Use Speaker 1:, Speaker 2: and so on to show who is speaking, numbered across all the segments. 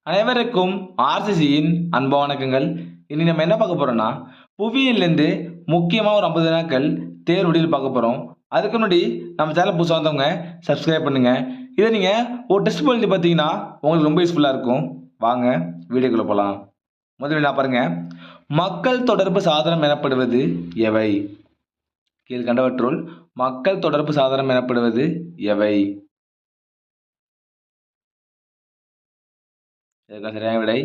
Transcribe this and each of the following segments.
Speaker 1: அனைவருக்கும் ஆர்சிசியின் அன்பு வணக்கங்கள். இனி நம்ம என்ன பார்க்க போறோம்னா, புவியியல்லேருந்து முக்கியமாக ஒரு 50 வினாக்கள் தேர்வுடியில் பார்க்க போறோம். அதுக்கு முன்னாடி நம்ம சேனல் புதுசாக வந்தவங்க சப்ஸ்கிரைப் பண்ணுங்க. இதை நீங்க ஒரு டெஸ்ட் எழுதி பார்த்தீங்கன்னா உங்களுக்கு ரொம்ப யூஸ்ஃபுல்லாக இருக்கும். வாங்க வீடியோக்குள்ள போகலாம். முதல் வினா பாருங்க. மக்கள் தொடர்பு சாதனம் எனப்படுவது எவை? கீழ்கண்டவற்றுள் மக்கள் தொடர்பு சாதனம் எனப்படுவது எவை? இதற்கான சரியான விடை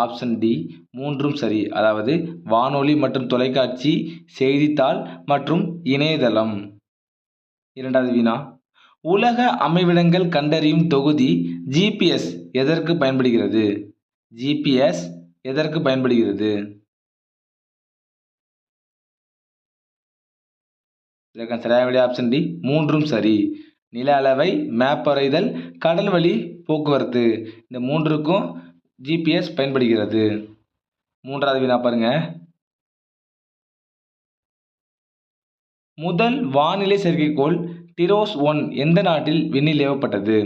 Speaker 1: ஆப்ஷன் டி, மூன்றும் சரி. அதாவது வானொலி மற்றும் தொலைக்காட்சி, செய்தித்தாள் மற்றும் இணையதளம். இரண்டாவது வினா, உலக அமைவிடங்கள் கண்டறியும் தொகுதி ஜிபிஎஸ் எதற்கு பயன்படுகிறது? ஜிபிஎஸ் எதற்கு பயன்படுகிறது? இதற்கான சரியான விடை ஆப்ஷன் டி, மூன்றும் சரி. நில அளவை, மேப் வரைதல், கடல் வழி போக்குவரத்து, இந்த மூன்றுக்கும் ஜிபிஎஸ் பயன்படுகிறது. மூன்றாவது வினா பாருங்க. முதல் வானிலை செயற்கைக்கோள் டிரோஸ் 1 எந்த நாட்டில் விண்ணில் ஏவப்பட்டது?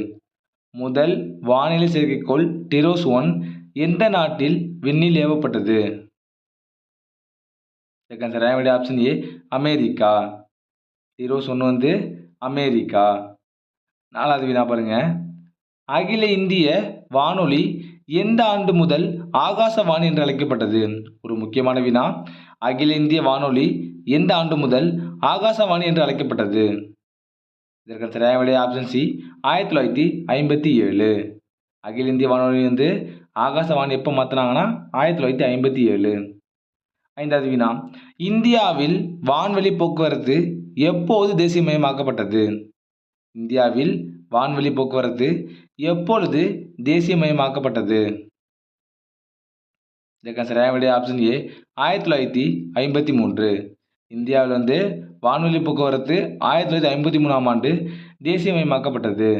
Speaker 1: முதல் வானிலை செயற்கைக்கோள் டிரோஸ் 1 எந்த நாட்டில் விண்ணில் ஏவப்பட்டது? சரியான விடை ஆப்ஷன் ஏ, அமெரிக்கா. டிரோஸ் 1 வந்து அமெரிக்கா. நாலாவது வினா பாருங்க. அகில இந்திய வானொலி எந்த ஆண்டு முதல் ஆகாசவாணி என்று அழைக்கப்பட்டது? ஒரு முக்கியமான வினா. அகில இந்திய வானொலி எந்த ஆண்டு முதல் ஆகாசவாணி என்று அழைக்கப்பட்டது? இதற்கு சரியான விடை ஆப்ஷன் சி, 1957. அகில இந்திய வானொலி வந்து ஆகாசவாணி எப்போ மாற்றினாங்கன்னா 1957. ஐந்தாவது வினா, இந்தியாவில் வான்வெளி போக்குவரத்து எப்போது தேசியமயமாக்கப்பட்டது? இந்தியாவில் வான்வெளி போக்குவரத்து எப்பொழுது தேசியமயமாக்கப்பட்டது? இதற்கான சரியான விடை ஆப்ஷன் ஏ, 1953. இந்தியாவில் வந்து வான்வெளி போக்குவரத்து 1953ஆம் ஆண்டு தேசியமயமாக்கப்பட்டது.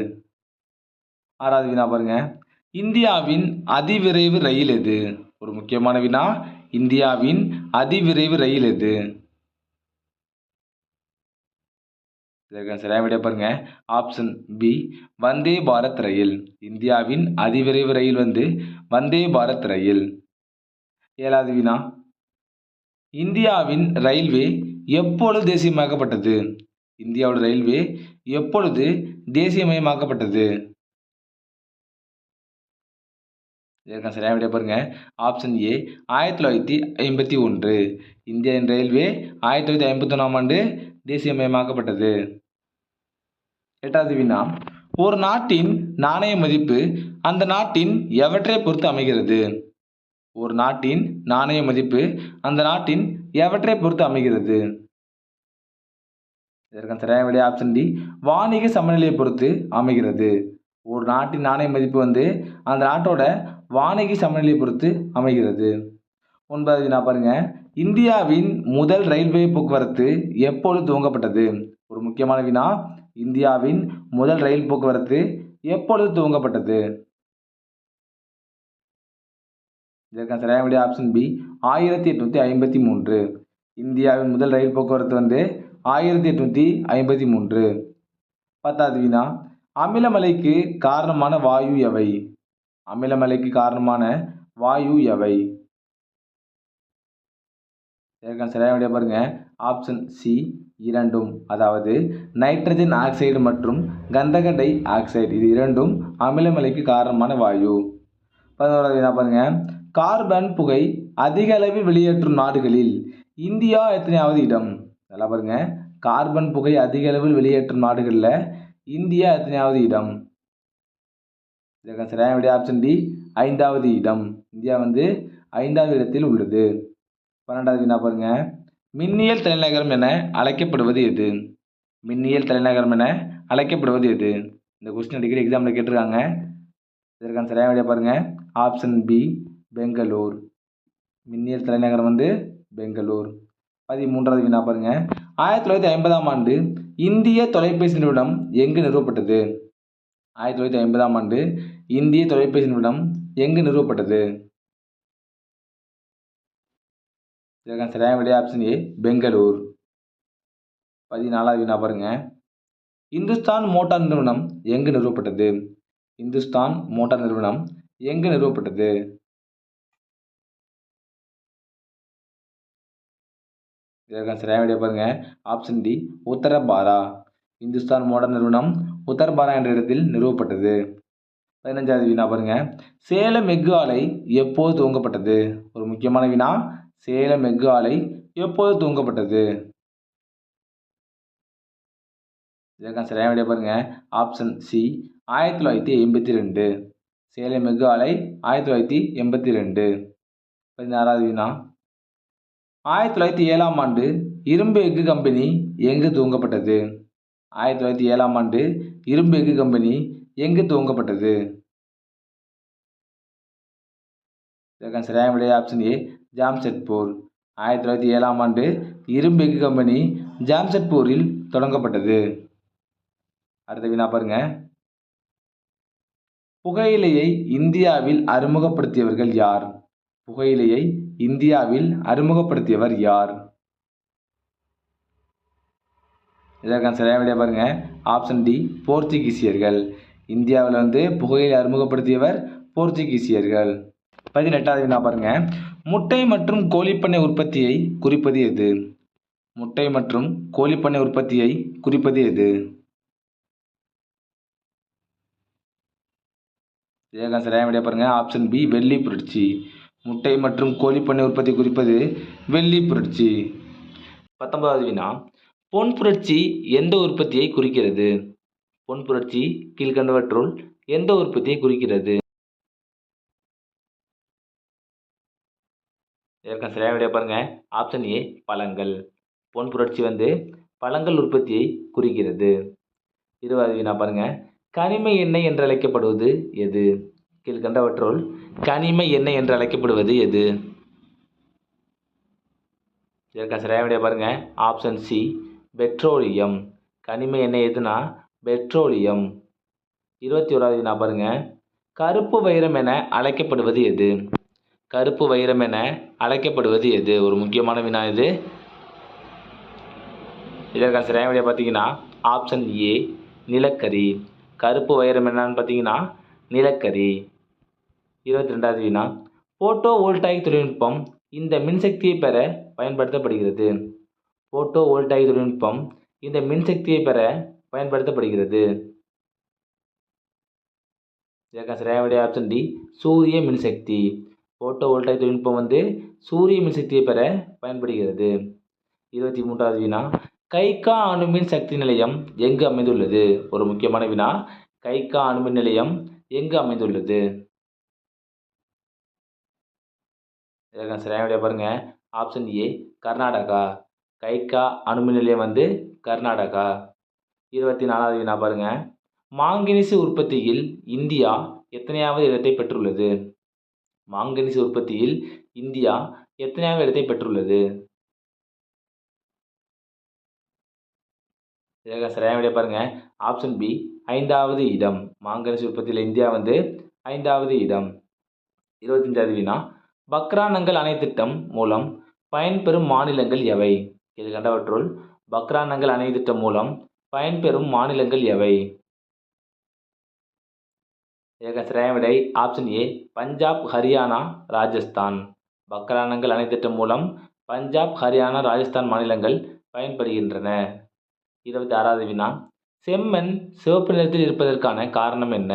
Speaker 1: ஆறாவது வினா பாருங்க. இந்தியாவின் அதிவிரைவு ரயில் எது? ஒரு முக்கியமான வினா. இந்தியாவின் அதிவிரைவு ரயில் எது? இதற்கான சரியான விடை பாருங்க ஆப்ஷன் பி, வந்தே பாரத் ரயில். இந்தியாவின் அதிவிரைவு ரயில் வந்து வந்தே பாரத் ரயில். ஏழாவது வினா, இந்தியாவின் ரயில்வே எப்பொழுது தேசியமயமாக்கப்பட்டது? இந்தியாவோட ரயில்வே எப்பொழுது தேசியமயமாக்கப்பட்டது? இதற்கான சரியான விடை பாருங்க ஆப்ஷன் ஏ, 1951. இந்தியன் ரயில்வே 1951ஆம் ஆண்டு தேசியமயமாக்கப்பட்டது. எட்டாவது வினா, ஒரு நாட்டின் நாணய மதிப்பு அந்த நாட்டின் எவற்றை பொறுத்து அமைகிறது? ஒரு நாட்டின் நாணய மதிப்பு அந்த நாட்டின் எவற்றை பொறுத்து அமைகிறது? இதற்கான சரியான விடை ஆப்ஷன் டி, வாணிக சமநிலையை பொறுத்து அமைகிறது. ஒரு நாட்டின் நாணய மதிப்பு வந்து அந்த நாட்டோட வாணிக சமநிலையை பொறுத்து அமைகிறது. ஒன்பதாவது வினா பாருங்க. இந்தியாவின் முதல் ரயில்வே போக்குவரத்து எப்பொழுது துவங்கப்பட்டது? ஒரு முக்கியமான வினா. இந்தியாவின் முதல் ரயில் போக்குவரத்து எப்பொழுது துவங்கப்பட்டது? இதற்கான சரியான விடை ஆப்ஷன் பி, 1853. இந்தியாவின் முதல் ரயில் போக்குவரத்து வந்து 1853. பத்தாவது வினா, அமிலமலைக்கு காரணமான வாயு எவை? அமிலமலைக்கு காரணமான வாயு எவை? இதற்கான சரியான விடை பாருங்க ஆப்ஷன் சி, இரண்டும். அதாவது நைட்ரஜன் ஆக்சைடு மற்றும் கந்தக டை ஆக்சைடு, இது இரண்டும் அமிலமலைக்கு காரணமான வாயு. 11வது வினா பாருங்க. கார்பன் புகை அதிக அளவில் வெளியேற்றும் நாடுகளில் இந்தியா எத்தனையாவது இடம்? நல்லா பாருங்க. கார்பன் புகை அதிக அளவில் வெளியேற்றும் நாடுகளில் இந்தியா எத்தனையாவது இடம்? இதற்கான சரியான விடை ஆப்ஷன் டி, 5வது இடம். இந்தியா வந்து 5வது இடத்தில் உள்ளது. 12வது வினா பாருங்க. மின்னியல் தலைநகரம் என அழைக்கப்படுவது எது? மின்னியல் தலைநகரம் என அழைக்கப்படுவது எது? இந்த கொஸ்டின் அடிக்கடி எக்ஸாமில் கேட்டிருக்காங்க. இதற்கான சரியான விடை பாருங்க ஆப்ஷன் பி, பெங்களூர். மின்னியல் தலைநகரம் வந்து பெங்களூர். 13வது வினா பாருங்க. 1950ஆம் ஆண்டு இந்திய தொலைபேசி நிறுவனம் எங்கு நிறுவப்பட்டது? 1950ஆம் ஆண்டு இந்திய தொலைபேசி நிறுவனம் எங்கு நிறுவப்பட்டது? இதற்கான சரியான விடை ஆப்ஷன் ஏ, பெங்களூர். 14வது வினா பாருங்க. இந்துஸ்தான் மோட்டார் நிறுவனம் எங்கு நிறுவப்பட்டது? இந்துஸ்தான் மோட்டார் நிறுவனம் எங்கு நிறுவப்பட்டது? இதற்கான சரியான விடை பாருங்க. Option D Uttarpara. Hindustan motor நிறுவனம் உத்தரபாரா என்ற இடத்தில் நிறுவப்பட்டது. 15வது வினா பாருங்க. சேலம் எஃகு ஆலை எப்போது துவங்கப்பட்டது? ஒரு முக்கியமான வினா. சேலம் எஃகு ஆலை எப்போது துவங்கப்பட்டது? இதற்கான சரியான விடை பாருங்க. Option C 1982. சேலம் எஃகு ஆலை 1982. 16வது வினா. 1907ஆம் ஆண்டு இரும்பு எஃகு கம்பெனி எங்கு துவங்கப்பட்டது? 1907ஆம் ஆண்டு இரும்பு எஃகு கம்பெனி எங்கு துவங்கப்பட்டது? இதற்கான சரியான விடை ஆப்ஷன் ஏ ஜாம்ஷெட்பூர். 1907ஆம் ஆண்டு இரும்பு எஃகு கம்பெனி ஜாம்ஷெட்பூரில் தொடங்கப்பட்டது. அடுத்த வினா பாருங்க. புகையிலையை இந்தியாவில் அறிமுகப்படுத்தியவர்கள் யார்? புகையிலையை இந்தியாவில் அறிமுகப்படுத்தியவர் யார்? இதற்கான சரியான விடை பாருங்க. ஆப்ஷன் டி போர்ச்சுகீசியர்கள். இந்தியாவில் புகையிலை அறிமுகப்படுத்தியவர் போர்ச்சுகீசியர்கள். 18வது வினா பாருங்க. முட்டை மற்றும் கோழிப்பண்ணை உற்பத்தியை குறிப்பது எது? முட்டை மற்றும் கோழிப்பண்ணை உற்பத்தியை குறிப்பது எது? இதற்கான சரியான விடை பாருங்க. ஆப்ஷன் பி வெள்ளி புரட்சி. முட்டை மற்றும் கோழிப்பண்ணை உற்பத்தி குறிப்பது வெள்ளி புரட்சி. 19வது வினா. பொன் புரட்சி எந்த உற்பத்தியை குறிக்கிறது? பொன் புரட்சி கீழ்கண்டவற்றுள் எந்த உற்பத்தியை குறிக்கிறது? இதற்கான சரியான விடை பாருங்க. ஆப்ஷன் ஏ பழங்கள். பொன் புரட்சி பழங்கள் உற்பத்தியை குறிக்கிறது. 20வது வினா பாருங்க. கனிம எண்ணெய் என்று அழைக்கப்படுவது எது? கீழ்கண்டவற்றுள் கனிம எண்ணெய் என்று அழைக்கப்படுவது எது? இதற்கான சரியான விடை பாருங்க. Option C petroleum. கனிம எண்ணெய் எதுனா பெட்ரோலியம். 21வது வினா பாருங்க. கருப்பு வைரம் என அழைக்கப்படுவது எது? கருப்பு வைரம் என அழைக்கப்படுவது எது? ஒரு முக்கியமான வினா இது. இதற்கான சரியான விடை பார்த்தீங்கன்னா ஆப்ஷன் ஏ நிலக்கரி. கருப்பு வைரம் என்னன்னு பார்த்தீங்கன்னா நிலக்கரி. 22வது வினா. போட்டோ வோல்டாயிக் தொழில்நுட்பம் இந்த மின்சக்தியை பெற பயன்படுத்தப்படுகிறது. போட்டோ வோல்டாயிக் தொழில்நுட்பம் இந்த மின்சக்தியை பெற பயன்படுத்தப்படுகிறது. இதற்கான சரியான விடை ஆப்ஷன் டி சூரிய மின்சக்தி. போட்டோ வோல்டாயிக் தொழில்நுட்பம் சூரிய மின்சக்தியை பெற பயன்படுகிறது. 23வது வினா. கைகா அணுமின் சக்தி நிலையம் எங்கு அமைந்துள்ளது? ஒரு முக்கியமான வினா. கைகா அணுமின் நிலையம் எங்கு அமைந்துள்ளது? இதற்கான சரியான விடை பாருங்க. Option A Karnataka. கைகா அணுமின் நிலையம் கர்நாடகா. 24வது வினா பாருங்க. மாங்கனீசு உற்பத்தியில் இந்தியா எத்தனையாவது இடத்தை பெற்றுள்ளது? மாங்கனீசு உற்பத்தியில் இந்தியா எத்தனையாவது இடத்தை பெற்றுள்ளது? இதற்கான சரியான விடை பாருங்க. ஆப்ஷன் பி 5வது இடம். மாங்கனீசு உற்பத்தியில் இந்தியா 5வது இடம். 25வது வினா. பக்ரானங்கல் அணை திட்டம் மூலம் பயன்பெறும் மாநிலங்கள் எவை? கீழ்கண்டவற்றுள் பக்ரானங்கல் அணை திட்டம் மூலம் பயன்பெறும் மாநிலங்கள் எவை? இதற்கான சரியான விடை ஆப்ஷன் ஏ பஞ்சாப், ஹரியானா, ராஜஸ்தான். பக்ரானங்கல் அணை திட்டம் மூலம் பஞ்சாப், ஹரியானா, ராஜஸ்தான் மாநிலங்கள் பயன்பெறுகின்றன. 26வது வினா. செம்மண் சிவப்பு நிறத்தில் இருப்பதற்கான காரணம் என்ன?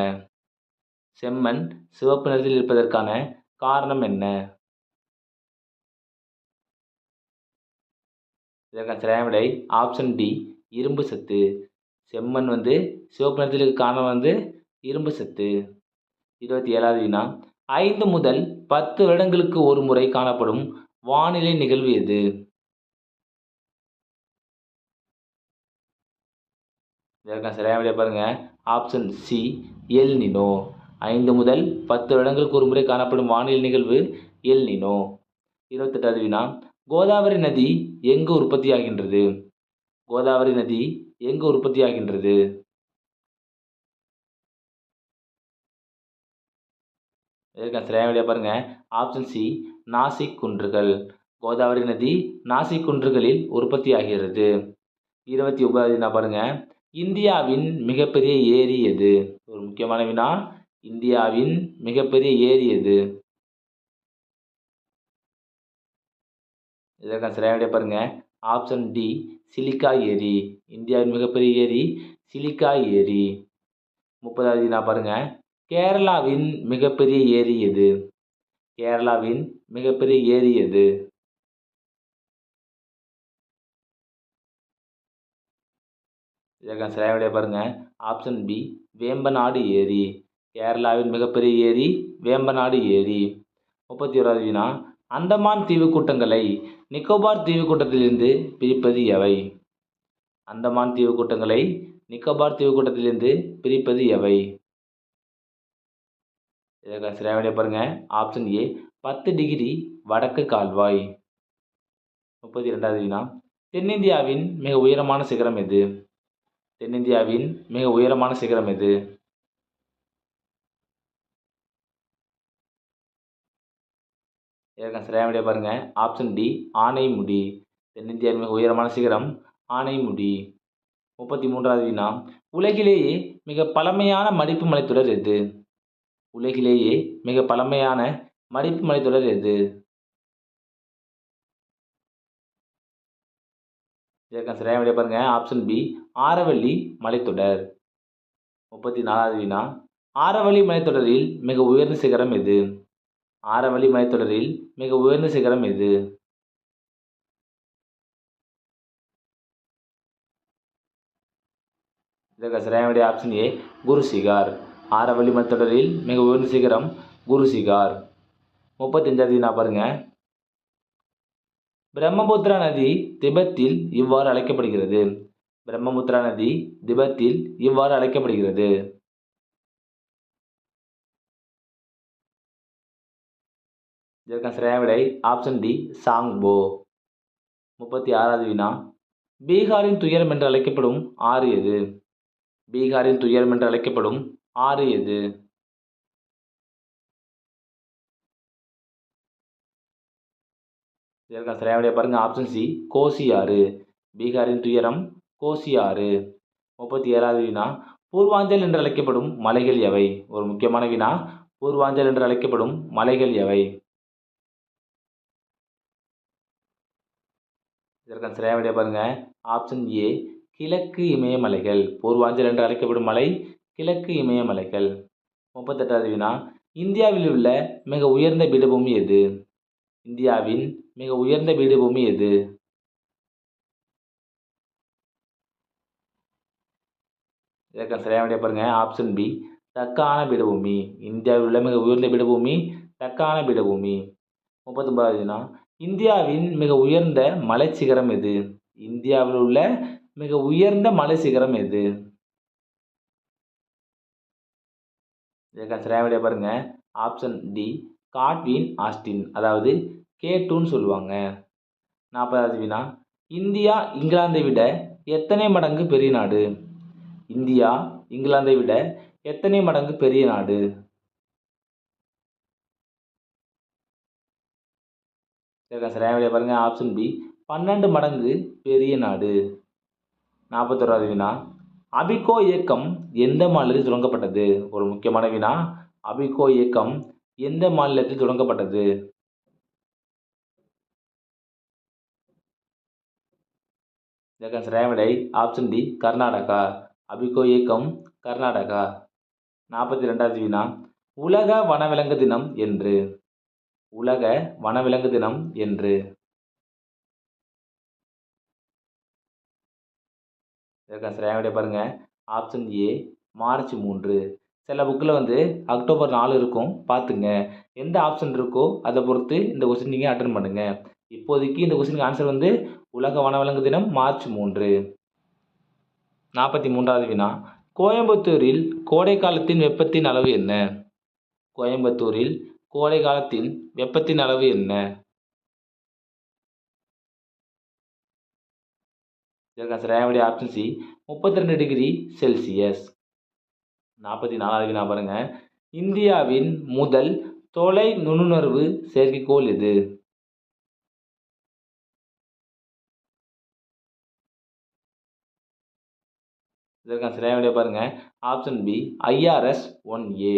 Speaker 1: செம்மண் சிவப்பு நிறத்தில் இருப்பதற்கான காரணம் என்ன? இதற்கான சரியான விடை ஆப்ஷன் டி இரும்பு சத்து. செம்மண் சிவப்பு நிறத்தில் இருக்க காரணம் இரும்பு சத்து. 27வது வினா. 5 முதல் 10 வருடங்களுக்கு ஒரு முறை காணப்படும் வானிலை நிகழ்வு எது? இதற்கான சரியான விடை பாருங்க. Option C El Nino. 5 முதல் 10 வருடங்களுக்கு ஒரு முறை காணப்படும் வானிலை நிகழ்வு எல் நினோ. 28வது வினா. கோதாவரி நதி எங்கு உற்பத்தியாகின்றது? கோதாவரி நதி எங்கு உற்பத்தியாகின்றது? இதற்கான சரியான விடை பாருங்க. ஆப்ஷன் சி நாசிக் குன்றுகள். கோதாவரி நதி நாசிக் குன்றுகளில் உற்பத்தியாகிறது. 29வது வினா பாருங்க. இந்தியாவின் மிகப்பெரிய ஏரி எது? ஒரு முக்கியமான வினா. இந்தியாவின் மிகப்பெரிய ஏரி எது? இதற்கான சரியான விடை பாருங்க. ஆப்ஷன் டி சிலிக்கா ஏரி. இந்தியாவின் மிகப்பெரிய ஏரி சிலிக்கா ஏரி. 30வது வினா பாருங்க. கேரளாவின் மிகப்பெரிய ஏரி எது? கேரளாவின் மிகப்பெரிய ஏரி எது? இதற்கான சரியான விடை பாருங்க. ஆப்ஷன் பி வேம்பநாடு ஏரி. கேரளாவின் மிகப்பெரிய ஏரி வேம்பநாடு ஏரி. 31வது வினா. அந்தமான் தீவுக்கூட்டங்களை நிக்கோபார் தீவுக்கூட்டத்திலிருந்து பிரிப்பது எவை? அந்தமான் தீவுக்கூட்டங்களை நிக்கோபார் தீவுக்கூட்டத்திலிருந்து பிரிப்பது எவை? இதற்கான சரியான விடை பாருங்க. ஆப்ஷன் ஏ 10 டிகிரி வடக்கு கால்வாய். 32வது வினா. தென்னிந்தியாவின் மிக உயரமான சிகரம் எது? தென்னிந்தியாவின் மிக உயரமான சிகரம் எது? இதற்கான சரியான விடை பாருங்க. Option D Anamudi. தென்னிந்தியாவின் மிக உயரமான சிகரம் ஆனைமுடி. 33வது வினா. உலகிலேயே மிக பழமையான மடிப்பு மலைத்தொடர் எது? உலகிலேயே மிக பழமையான மடிப்பு மலைத்தொடர் எது? இதற்கான சரியான விடை பாருங்க. ஆப்ஷன் பி ஆரவல்லி மலைத்தொடர். 34வது வினா. ஆரவல்லி மலைத்தொடரில் மிக உயர்ந்த சிகரம் எது? ஆரவல்லி மலைத்தொடரில் மிக உயர்ந்த சிகரம் எது? இதற்கான சரியான விடை ஆப்ஷன் ஏ குருசிகார். ஆரவல்லி மலைத்தொடரில் மிக உயர்ந்த சிகரம் குருசிகார். 35வது வினா பாருங்க. பிரம்மபுத்திரா நதி திபெத்தில் இவ்வாறு அழைக்கப்படுகிறது. பிரம்மபுத்திரா நதி திபெத்தில் இவ்வாறு அழைக்கப்படுகிறது. இதற்கான சரியான விடை ஆப்ஷன் டி சாங்போ. 36வது வினா. பீகாரின் துயரம் என்று அழைக்கப்படும் ஆறு எது? பீகாரின் துயரம் என்று அழைக்கப்படும் ஆறு எது? இதற்கான சரியான விடை பாருங்க. ஆப்ஷன் சி கோசி ஆறு. பீகாரின் துயரம் கோசி ஆறு. 37வது வினா. பூர்வாஞ்சல் என்று அழைக்கப்படும் மலைகள் எவை? ஒரு முக்கியமான வினா. பூர்வாஞ்சல் என்று அழைக்கப்படும் மலைகள் எவை? இதற்கான சரியான விடை பாருங்க. ஆப்ஷன் ஏ கிழக்கு இமயமலைகள். பூர்வாஞ்சல் என்று அழைக்கப்படும் மலை கிழக்கு இமயமலைகள். 38வது வினா. இந்தியாவில் உள்ள மிக உயர்ந்த பீடபூமி எது? இந்தியாவின் மிக உயர்ந்த பீடபூமி எது? இதற்கான சரியான விடை பாருங்க. ஆப்ஷன் பி தக்கான பீடபூமி. இந்தியாவில் உள்ள மிக உயர்ந்த பீடபூமி தக்கான பீடபூமி. 39வது வினா. இந்தியாவின் மிக உயர்ந்த மலைச்சிகரம் எது? இந்தியாவில் உள்ள மிக உயர்ந்த மலை சிகரம் எது? இதற்கான சரியான விடை பாருங்க. ஆப்ஷன் டி காட்வின் ஆஸ்டின், அதாவது K2ன்னு சொல்லுவாங்க. 40வது வினா. இந்தியா இங்கிலாந்தை விட எத்தனை மடங்கு பெரிய நாடு? இந்தியா இங்கிலாந்தை விட எத்தனை மடங்கு பெரிய நாடு? இதற்கான சரியான விடை பாருங்க. ஆப்ஷன் பி 12 மடங்கு பெரிய நாடு. 41வது வினா. அபிகோ இயக்கம் எந்த மாநிலத்தில் தொடங்கப்பட்டது? ஒரு முக்கியமான வினா. அபிகோ இயக்கம் எந்த மாநிலத்தில் தொடங்கப்பட்டது? இதற்கான சரியான விடை ஆப்ஷன் டி கர்நாடகா. அபிகோ இயக்கம் கர்நாடகா. 42வது வினா. உலக வனவிலங்கு தினம் என்று. உலக வனவிலங்கு தினம் என்று. இதற்கான சரியான விடை பாருங்க. Option A March 3. சில புக்கில் அக்டோபர் 4 இருக்கும், பார்த்துங்க. எந்த ஆப்ஷன் இருக்கோ அதை பொறுத்து இந்த கொஸ்டின் நீங்கள் அட்டன் பண்ணுங்க. இப்போதைக்கு இந்த கொஸ்டினுக்கு ஆன்சர் உலக வனவிலங்கு தினம் மார்ச் 3. 43வது வினா. கோயம்புத்தூரில் கோடை காலத்தின் வெப்பத்தின் அளவு என்ன? கோயம்புத்தூரில் கோடை காலத்தின் வெப்பத்தின் அளவு என்ன? இதற்கான சரியான விடை ஆப்ஷன் சி 32 டிகிரி செல்சியஸ். 44வது வினா பாருங்க. இந்தியாவின் முதல் தொலை நுண்ணுணர்வு செயற்கைக்கோள் எது? இதற்கான சரியான விடை பாருங்க. Option B IRS-1A.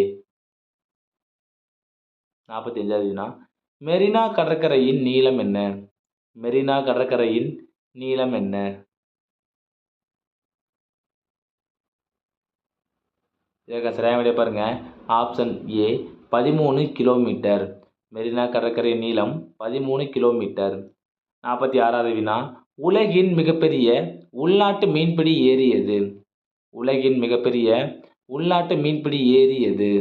Speaker 1: 45வது வினா மெரினா கடற்கரையின் நீளம் என்ன? மெரினா கடற்கரையின் நீளம் என்ன? இதற்கு சரியான விடை பாருங்க. Option A 13 kilometre. மெரினா கடற்கரை நீளம் 13 கிலோமீட்டர். 46வது வினா உலகின் மிகப்பெரிய உள்நாட்டு மீன்பிடி ஏரி எது? உலகின் மிகப்பெரிய உள்நாட்டு மீன்பிடி ஏரி எது?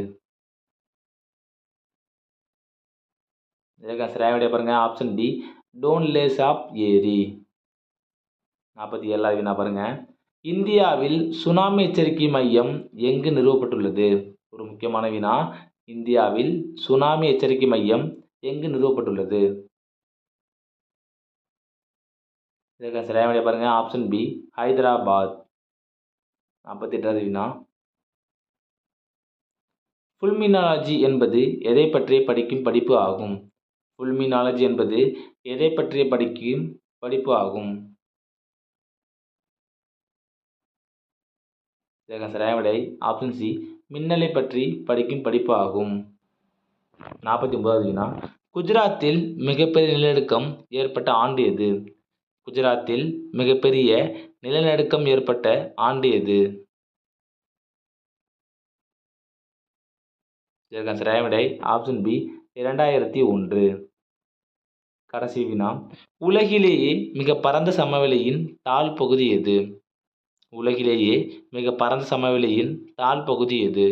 Speaker 1: இதற்கு சரியான விடை பாருங்க. ஆப்ஷன் டி டோன்லே சாப் ஏரி. 47வது வினா பாருங்க. இந்தியாவில் சுனாமி எச்சரிக்கை மையம் எங்கு நிறுவப்பட்டுள்ளது? ஒரு முக்கியமான வினா. இந்தியாவில் சுனாமி எச்சரிக்கை மையம் எங்கு நிறுவப்பட்டுள்ளது? இதற்கு சரியான விடை பாருங்க. Option B Hyderabad. 48வது வினா புல்மினாலஜி என்பது எதை பற்றிய படிக்கும் படிப்பு ஆகும்? புல்மினாலஜி என்பது எதை பற்றிய படிக்கும் படிப்பு ஆகும்? இதற்கு சரியான விடை ஆப்ஷன் சி மின்னலை பற்றி படிக்கும் படிப்பு ஆகும். 49வது வினா குஜராத்தில் மிகப்பெரிய நிலநடுக்கம் ஏற்பட்ட ஆண்டு எது? குஜராத்தில் மிகப்பெரிய நிலநடுக்கம் ஏற்பட்ட ஆண்டு எது? இதற்கு சரியான விடை ஆப்ஷன் பி 2001. கடைசி வினா உலகிலேயே மிக பரந்த சமவெளியின் தாழ் பகுதி எது? உலகிலேயே மிக பரந்த சமவெளியின் தாழ் பகுதி எது?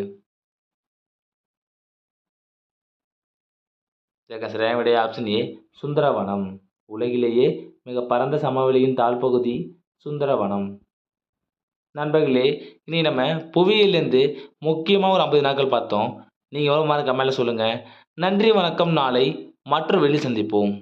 Speaker 1: இதற்கு சரியான விடை ஆப்ஷன் ஏ சுந்தரவனம். உலகிலேயே மிக பரந்த சமவெளியின் தாழ்பகுதி சுந்தரவனம். நண்பர்களே, இனி நம்ம புவியியலிருந்து முக்கியமாக ஒரு 50 நாட்கள் பார்த்தோம். நீங்கள் எவ்வளோ மார்க் கமெண்ட்ல சொல்லுங்கள். நன்றி, வணக்கம். நாளை மற்றொரு வெளி சந்திப்போம்.